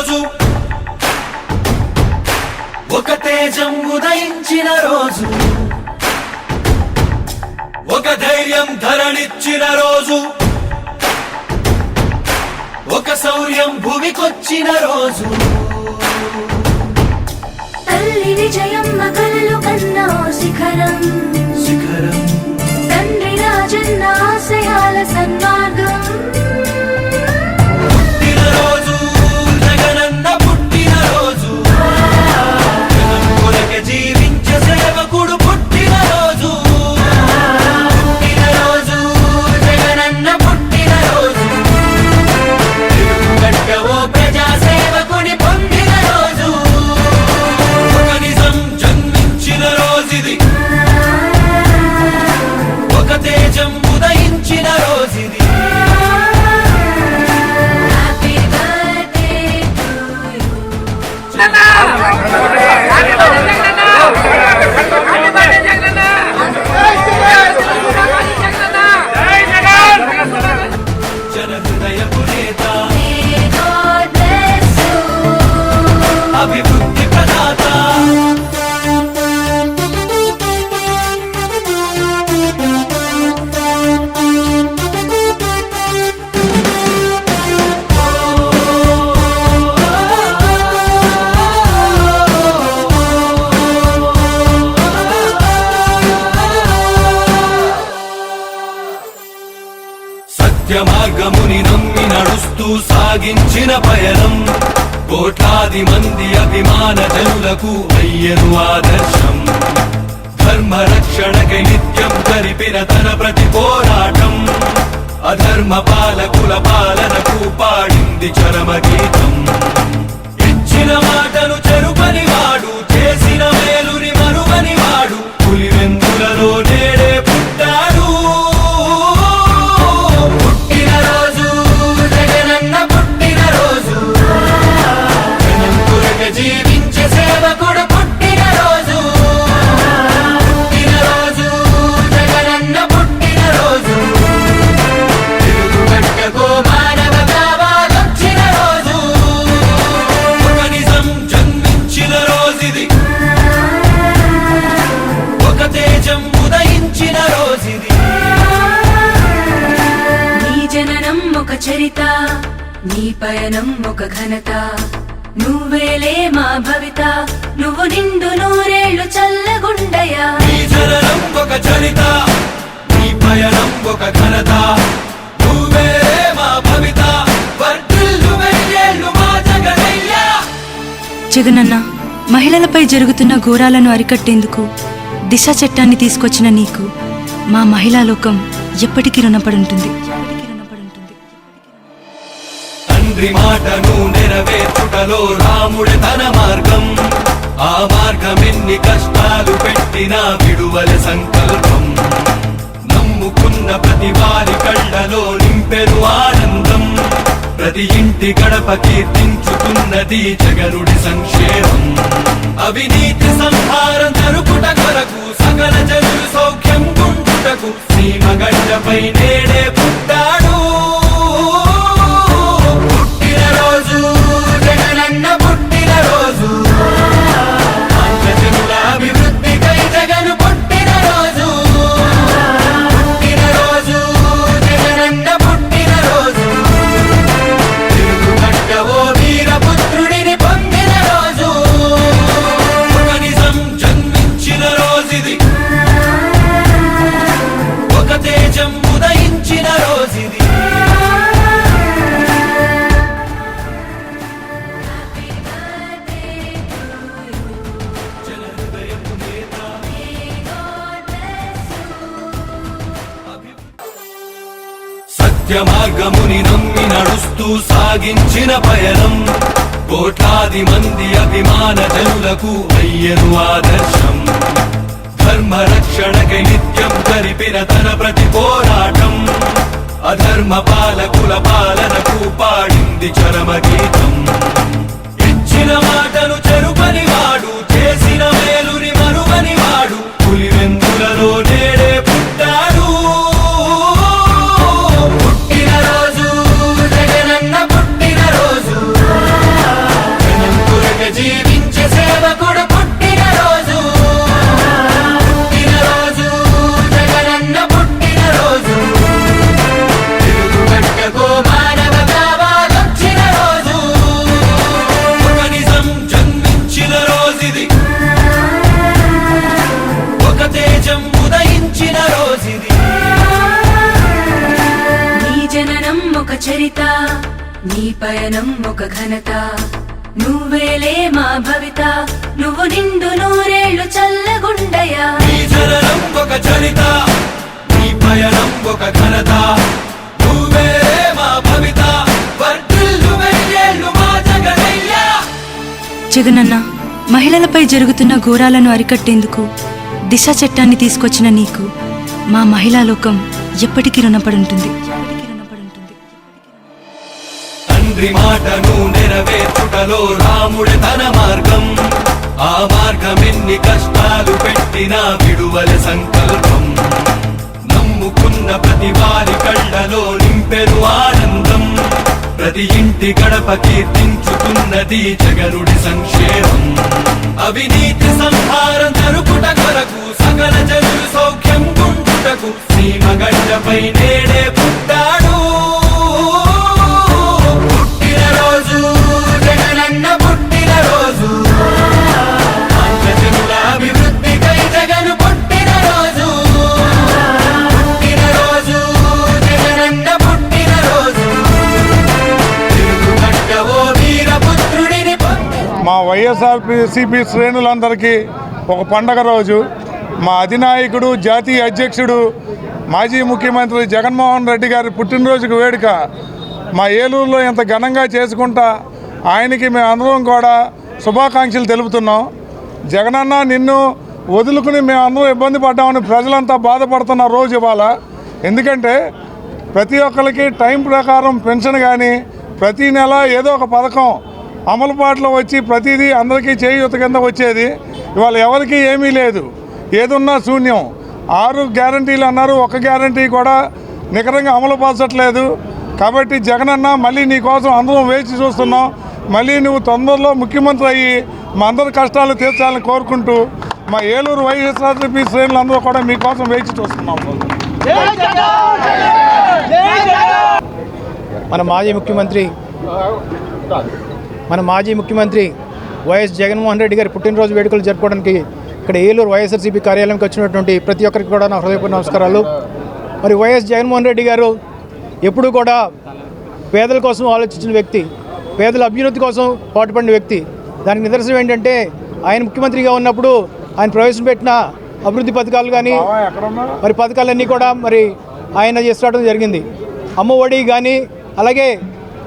రోజు, ఒక తేజం ఉదయించిన రోజు, ఒక ధైర్యం ధరణిచ్చిన రోజు, ఒక శౌర్యం భువికొచ్చిన రోజు. తల్లి విజయమ్మ కలలు కన్నా శిఖరం, శిఖరం తండ్రి రాజన్న ఆశయాల సన్మార్గం. పుట్టిన రోజు, జగనన్న పుట్టిన రోజు, జనం కొరకే జీవించే సేవకుడు పుట్టిన రోజు. పుట్టిన రోజు, జగనన్న పుట్టిన రోజు, తిరుగుగడ్డ ఓ ప్రజా సేవకుని పొందిన రోజు. ఒక నిజం జన్మించిన రోజుది, ఒక తేజం ఉదయించిన రోజుది. Happy birthday to you. జనహృదయపు నేత, May God bless you. అభివృద్ధి ప్రదాత, సత్య మార్గముని నమ్మి నడుస్తూ సాగించిన పయనం, కోట్లాది మంది అభిమాన జనులకు అయ్యను ఆదర్శం. ధర్మ రక్షణకై నిత్యం జరిపిన తన ప్రతి పోరాటం, అధర్మ పాలకుల పాలనకు పాడింది చరమ గీతం. ఇచ్చిన మాటను చెరుపని వాడు, చేసిన మేలుని మరువని వాడు, పులివెందులలో నేడే పుట్టాడు. పుట్టిన రోజు, జగనన్న పుట్టిన రోజు, జనం కొరకే జీవించే సేవకుడు పుట్టిన రోజు. పుట్టిన రోజు, జగనన్న పుట్టిన రోజు, తిరుగుగడ్డకు మానవతా వాదొచ్చిన రోజు. ఒక నిజం జన్మించిన రోజుది, ఒక తేజం ఉదయించిన రోజుది. నీ జననం ఒక చరిత, నీ పయనం ఒక ఘనత, నువ్వేలే మా భవిత, నువ్వు నిండు నూరేళ్లు చల్లగుండయా. నీ జననం ఒక చరిత, నీ పయనం ఒక ఘనత, నువ్వే మా భవిత, వర్ధిల్లు వెయ్యేళ్ళు మా జగనయ్యా. జగనన్న, మహిళలపై జరుగుతున్న ఘోరాలను అరికట్టేందుకు దిశ చట్టాన్ని తీసుకొచ్చిన నీకు మా మహిళా లోకం ఎప్పటికీ రుణపడి ఉంటుంది. తండ్రి మాటను నెరవేర్చుటలో రాముడి తన మార్గం, ఆ మార్గం ఎన్ని కష్టాలు పెట్టినా విడువల సంకల్పం. నమ్ముకున్న ప్రతి వారి కళ్ళలో నింపెను ఆనందం, ప్రతి ఇంటి గడప కీర్తించుతున్నది జగనుడి సంక్షేమం. అవినీతి సంహారం జరుపుట కొరకు, సకల జనులు సౌఖ్యం గుంటుటకు, సీమగడ్డపై నేడే పుట్టాడు. పుట్టిన రోజు, జగనన్న పుట్టిన రోజు, ఆంధ్రజనుల అభివృద్ధికై జగను పుట్టిన రోజు. పుట్టిన రోజు, జగనన్న పుట్టిన రోజు, తిరుగుగడ్డ ఓ వీరపుత్రుడిని పొందిన రోజు. ఒక నిజం జన్మించిన రోజుది, ఒక తేజం ఉదయించిన రోజుది. జనహృదయపు నేత, సత్య మార్గముని నమ్మి నడుస్తూ సాగించిన పయనం, కోట్లాది మంది అభిమాన జనులకు అయ్యను ఆదర్శం. ధర్మ రక్షణకై నిత్యం జరిపిన తన ప్రతి పోరాటం, అధర్మ పాలకుల పాలనకు పాడింది చరమ గీతం. ఇచ్చిన మాటను చెరుపని వాడు, చేసిన మేలుని మరువని వాడు, పులివెందులలో నేడే పుట్టాడు. పుట్టిన రోజు, జగనన్న పుట్టిన రోజు, చరిత నీ పయనం ఒక ఘనత నువ్వేలే మా భవిత నువ్వు నిండు నూరేళ్లు చల్లగుండయా నీ జననం ఒక చరిత నీ పయనం ఒక ఘనత నువ్వే మా భవిత వర్ధిల్లు వెయ్యేళ్ళు మా జగనయ్యా. జగనన్న, మహిళలపై జరుగుతున్న ఘోరాలను అరికట్టేందుకు దిశ చట్టాన్ని తీసుకొచ్చిన నీకు మా మహిళా లోకం ఎప్పటికీ రుణపడి ఉంటుంది. తండ్రి మాటను నెరవేర్చుటలో రాముడి తన మార్గం, ఆ మార్గం ఎన్ని కష్టాలు పెట్టినా విడువల సంకల్పం. నమ్ముకున్న ప్రతి వారి కళ్ళలో నింపెను ఆనందం, ప్రతి ఇంటి గడప కీర్తించుతున్నది జగనుడి సంక్షేమం. అవినీతి సంహారం జరుపుట కొరకు సకల జనులు సౌఖ్యం గుంటుటకు సీమగడ్డపై నేడే పుట్టాడు. పుట్టినరోజు జగనన్న పుట్టినరోజు, ఆంధ్రజనుల అభివృద్ధికై జగను పుట్టినరోజు. పుట్టినరోజు జగనన్న పుట్టినరోజు, తిరుగుగడ్డవో వీరపుత్రుడిని మా వైఎస్ఆర్సీపీ శ్రేణులందరికీ ఒక పండగ రోజు. మా అధినాయకుడు, జాతీయ అధ్యక్షుడు, మాజీ ముఖ్యమంత్రి జగన్మోహన్ రెడ్డి గారి పుట్టినరోజుకు వేడుక మా ఏలూరులో ఇంత ఘనంగా చేసుకుంటా ఆయనకి మేమందరం కూడా శుభాకాంక్షలు తెలుపుతున్నాం. జగనన్న, నిన్ను వదులుకుని మేమందరం ఇబ్బంది పడ్డామని ప్రజలంతా బాధపడుతున్న రోజు ఇవాళ. ఎందుకంటే ప్రతి ఒక్కరికి టైం ప్రకారం పెన్షన్ కానీ ప్రతీ నెల ఏదో ఒక పథకం అమలుబాటులో వచ్చి ప్రతిదీ అందరికీ చేయూత కింద వచ్చేది. ఇవాళ ఎవరికీ ఏమీ లేదు, ఏదున్నా శూన్యం. 6 గ్యారంటీలు అన్నారు, ఒక్క గ్యారంటీ కూడా నికరంగా అమలు పరచట్లేదు. కాబట్టి జగనన్న, మళ్ళీ నీ కోసం అందరం వేచి చూస్తున్నాం. మళ్ళీ నువ్వు తొందరలో ముఖ్యమంత్రి అయ్యి మా అందరి కష్టాలు తీర్చాలని కోరుకుంటూ మా ఏలూరు వైఎస్ఆర్సీపీ శ్రేణులందరూ కూడా మీకోసం వేచి చూస్తున్నాం. మన మాజీ ముఖ్యమంత్రి వైఎస్ జగన్మోహన్ రెడ్డి గారి పుట్టినరోజు వేడుకలు జరుపుకోవడానికి ఇక్కడ ఏలూరు వైఎస్ఆర్సీపీ కార్యాలయంకి వచ్చినటువంటి ప్రతి ఒక్కరికి కూడా నా హృదయపూర్వక నమస్కారాలు. మరి వైఎస్ జగన్మోహన్ రెడ్డి గారు ఎప్పుడూ కూడా పేదల కోసం ఆలోచించిన వ్యక్తి, పేదల అభ్యున్నతి కోసం పాటుపడిన వ్యక్తి. దానికి నిదర్శనం ఏంటంటే ఆయన ముఖ్యమంత్రిగా ఉన్నప్పుడు ఆయన ప్రవేశపెట్టిన అభివృద్ధి పథకాలు కానీ మరి పథకాలన్నీ కూడా మరి ఆయన చేస్తడం జరిగింది. అమ్మ ఒడి కానీ, అలాగే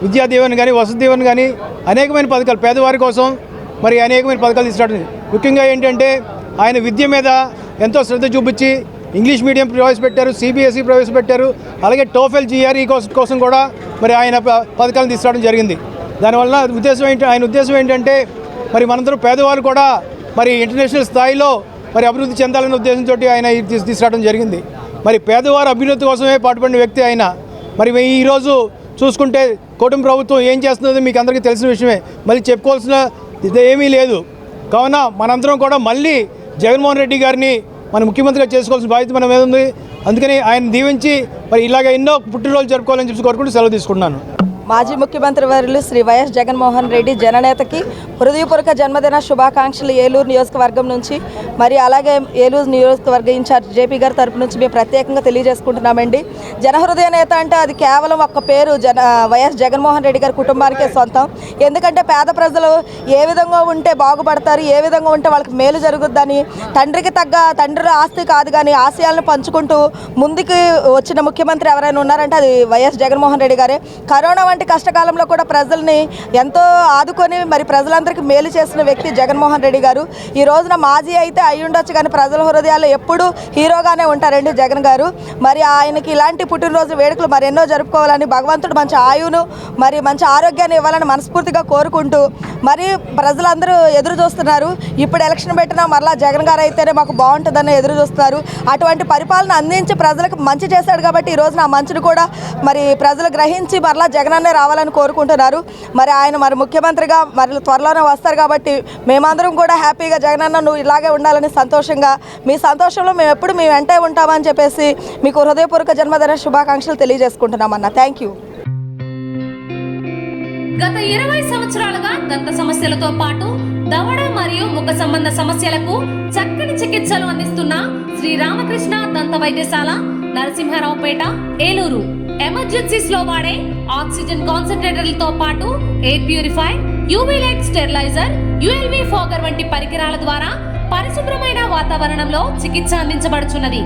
విద్యా దీవెన కానీ, వసతి దీవెన కానీ అనేకమైన పథకాలు పేదవారి కోసం మరి అనేకమైన పథకాలు తీసుకురావడం. ముఖ్యంగా ఏంటంటే ఆయన విద్య మీద ఎంతో శ్రద్ధ చూపించి ఇంగ్లీష్ మీడియం ప్రవేశపెట్టారు, సిబిఎస్ఈ ప్రవేశపెట్టారు, అలాగే టోఫెల్ జిఆర్ఈ కోసం కూడా మరి ఆయన పథకాలను తీసుకురావడం జరిగింది. దానివల్ల ఆయన ఉద్దేశం ఏంటంటే మరి మనందరూ పేదవారు కూడా మరి ఇంటర్నేషనల్ స్థాయిలో మరి అభివృద్ధి చెందాలనే ఉద్దేశంతో ఆయన తీసుకురావడం జరిగింది. మరి పేదవారు అభ్యున్నతి కోసమే పాటుపడిన వ్యక్తి ఆయన. మరి ఈరోజు చూసుకుంటే కూటమి ప్రభుత్వం ఏం చేస్తుందో మీకు అందరికీ తెలిసిన విషయమే, మళ్ళీ చెప్పుకోవాల్సిన ఏమీ లేదు. కావున మనందరం కూడా మళ్ళీ జగన్మోహన్ రెడ్డి గారిని మన ముఖ్యమంత్రిగా చేసుకోవాల్సిన బాధ్యత మన మీద ఉంది. అందుకని ఆయన దీవించి మరి ఇలాగ ఎన్నో పుట్టినరోజు జరుపుకోవాలని చెప్పి కోరుకుంటూ సెలవు తీసుకుంటున్నాను. మాజీ ముఖ్యమంత్రి వర్యులు శ్రీ వైఎస్ జగన్మోహన్ రెడ్డి జననేతకి హృదయపూర్వక జన్మదిన శుభాకాంక్షలు ఏలూరు నియోజకవర్గం నుంచి, మరి అలాగే ఏలూరు నియోజకవర్గ ఇన్ఛార్జ్ జేపీ గారి తరపు నుంచి మేము ప్రత్యేకంగా తెలియజేసుకుంటున్నామండి. జనహృదయ నేత అంటే అది కేవలం ఒక్క పేరు వైఎస్ జగన్మోహన్ రెడ్డి గారి కుటుంబానికే సొంతం. ఎందుకంటే పేద ప్రజలు ఏ విధంగా ఉంటే బాగుపడతారు, ఏ విధంగా ఉంటే వాళ్ళకి మేలు జరుగుద్దని తండ్రికి తగ్గ తండ్రి ఆస్తి కాదు కానీ ఆశయాలను పంచుకుంటూ ముందుకు వచ్చిన ముఖ్యమంత్రి ఎవరైనా ఉన్నారంటే అది వైఎస్ జగన్మోహన్ రెడ్డి గారే. కరోనా వంటి కష్టకాలంలో కూడా ప్రజల్ని ఎంతో ఆదుకొని మరి ప్రజలందరికీ మేలు చేసిన వ్యక్తి జగన్మోహన్ రెడ్డి గారు. ఈ రోజున మాజీ అయితే అయి ఉండొచ్చు కానీ ప్రజల హృదయాల్లో ఎప్పుడూ హీరోగానే ఉంటారండి జగన్ గారు. మరి ఆయనకి ఇలాంటి పుట్టినరోజు వేడుకలు మరెన్నో జరుపుకోవాలని, భగవంతుడు మంచి ఆయువును మరి మంచి ఆరోగ్యాన్ని ఇవ్వాలని మనస్ఫూర్తిగా కోరుకుంటూ మరి ప్రజలందరూ ఎదురు చూస్తున్నారు. ఇప్పుడు ఎలక్షన్ పెట్టినా మరలా జగన్ గారు అయితేనే మాకు బాగుంటుందని ఎదురు చూస్తున్నారు. అటువంటి పరిపాలన అందించి ప్రజలకు మంచి చేశాడు కాబట్టి ఈ రోజున ఆ మంచిని కూడా మరి ప్రజలు గ్రహించి మరలా జగనన్నే రావాలని కోరుకుంటున్నారు. మరి ఆయన మరి ముఖ్యమంత్రిగా మరి త్వరలోనే వస్తారు కాబట్టి మేమందరం కూడా హ్యాపీగా జగనన్న నువ్వు ఇలాగే ఉండాలని సంతోషంగా, మీ సంతోషంలో మేము ఎప్పుడు మీ వెంటే ఉంటామని చెప్పేసి మీకు హృదయపూర్వక జన్మదిన శుభాకాంక్షలు తెలియజేసుకుంటున్నామన్నా. Thank you. గత 20 సంవత్సరాలుగా దంత సమస్యలతో పాటు దవడ మరియు ముఖ సంబంధ సమస్యలకు చక్కని చికిత్సలు అందిస్తున్న శ్రీ రామకృష్ణ దంత వైద్యశాల, నరసింహారావుపేట, ఏలూరు. ఎమర్జెన్సీస్ లో వాడే ఆక్సిజన్ కాన్సంట్రేటర్లతో పాటు air purify, UV light steriliser, ULV fogger వంటి పరికరాల ద్వారా పరిశుభ్రమైన వాతావరణంలో చికిత్స అందించబడుచున్నది.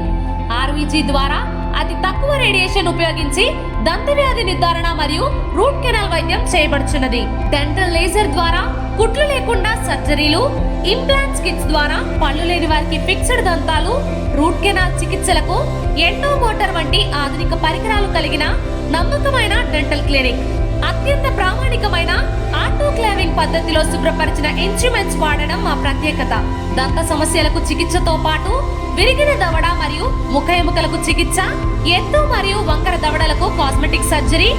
ఆర్వీజీ ద్వారా అతి తక్కువ రేడియేషన్ ఉపయోగించి దంతవ్యాధి నిర్ధారణ మరియు రూట్ కెనాల్ వైద్యం చేయబడుచున్నది. డెంటల్ లేజర్ ద్వారా కుట్లు లేకుండా సర్జరీలు, ఇంప్లాంట్స్ కిట్స్ ద్వారా పళ్ళు లేని వారికి ఫిక్స్డ్ దంతాలు, రూట్ కెనాల్ చికిత్సలకు ఎండో మోటార్ వంటి ఆధునిక పరికరాలు కలిగిన నమ్మకమైన డెంటల్ క్లినిక్. అత్యంత ప్రామాణికమైన ఆటోక్లావింగ్ పద్ధతిలో శుభ్రపరిచిన ఇన్స్ట్రుమెంట్స్ వాడడం మా ప్రత్యేకత. దంత సమస్యలకు చికిత్సతో పాటు విరిగిన దవడ మరియు ముఖ ఎముకలకు చికిత్స, ఎత్తు మరియు వంకర దవడలకు కాస్మెటిక్ సర్జరీ,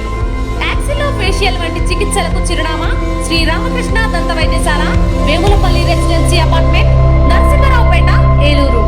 యాక్సిలోఫేషియల్ వంటి చికిత్సలకు చిరునామా శ్రీ రామకృష్ణ దంత వైద్యశాల, వేములపల్లి రెసిడెన్సీ అపార్ట్మెంట్, నరసింహారావుపేట, ఏలూరు.